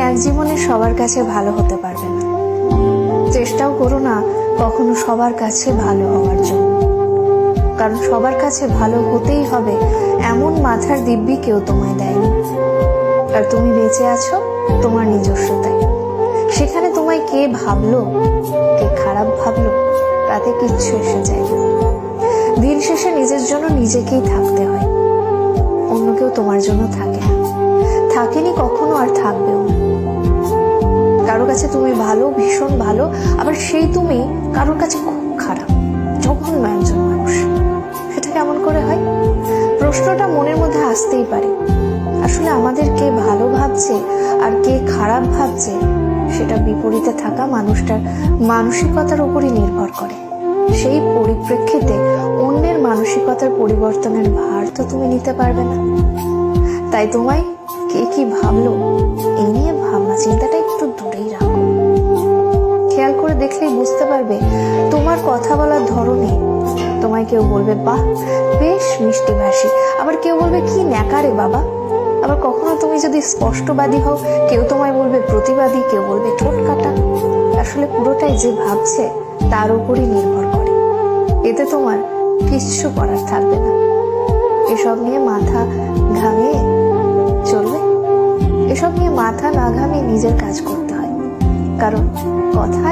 এক জীবনে সবার কাছে ভালো হতে পারবে না। চেষ্টাও করো না কখনো সবার কাছে ভালো হওয়ার জন্য, কারণ সবার কাছে ভালো হতেই হবে এমন মাথার দিব্যি কেউ তোমায় দেয়নি। আর তুমি বেঁচে আছো তোমার নিজস্বতায়। সেখানে তোমায় কে ভাবলো, কে খারাপ ভাবলো, তাতে কিচ্ছু এসে যায় না। দিন শেষে নিজের জন্য নিজেকেই থাকতে হয়, অন্য কেউ তোমার জন্য থাকে না, থাকেনি কখনো, আর থাকবেও না। কারো কাছে তুমি ভালো, ভীষণ ভালো, আবার সেই তুমি কারোর কাছে খুব খারাপ, জঘন্য একজন মানুষ। সেটা কেমন করে হয়? প্রশ্নটা মনের মধ্যে আসতেই পারে। আসলে আমাদের কে ভালো ভাবছে আর কে খারাপ ভাবছে সেটা বিপরীতে থাকা মানুষটার মানসিকতার উপরই নির্ভর করে। সেই পরিপ্রেক্ষিতে অন্যের মানসিকতার পরিবর্তনের ভার তো তুমি নিতে পারবে না। তাই তোমায় কে কি ভাবলো এই নিয়ে ভাবনা চিন্তাটা একটু দূরেই রাখো। খেয়াল করে দেখলেই বুঝতে পারবে তোমার কথা বলার ধরনে তোমায় কেউ বলবে বাহ বেশ মিষ্টি ভাষী, আবার কেউ বলবে কি ন্যাকারে বাবা। আবার কখনো তুমি যদি স্পষ্টবাদী হও, কেউ তোমায় বলবে প্রতিবাদী, কেউ বলবে ঠোঁট কাটা। আসলে পুরোটাই যে ভাবছে তার উপরই নির্ভর করে। এতে তোমার কিচ্ছু করার থাকবে না। এসব নিয়ে মাথা ঘামিয়ে চলবে? এসব নিয়ে মাথা না ঘামিয়ে নিজের কাজ করতে হয়, কারণ কথায়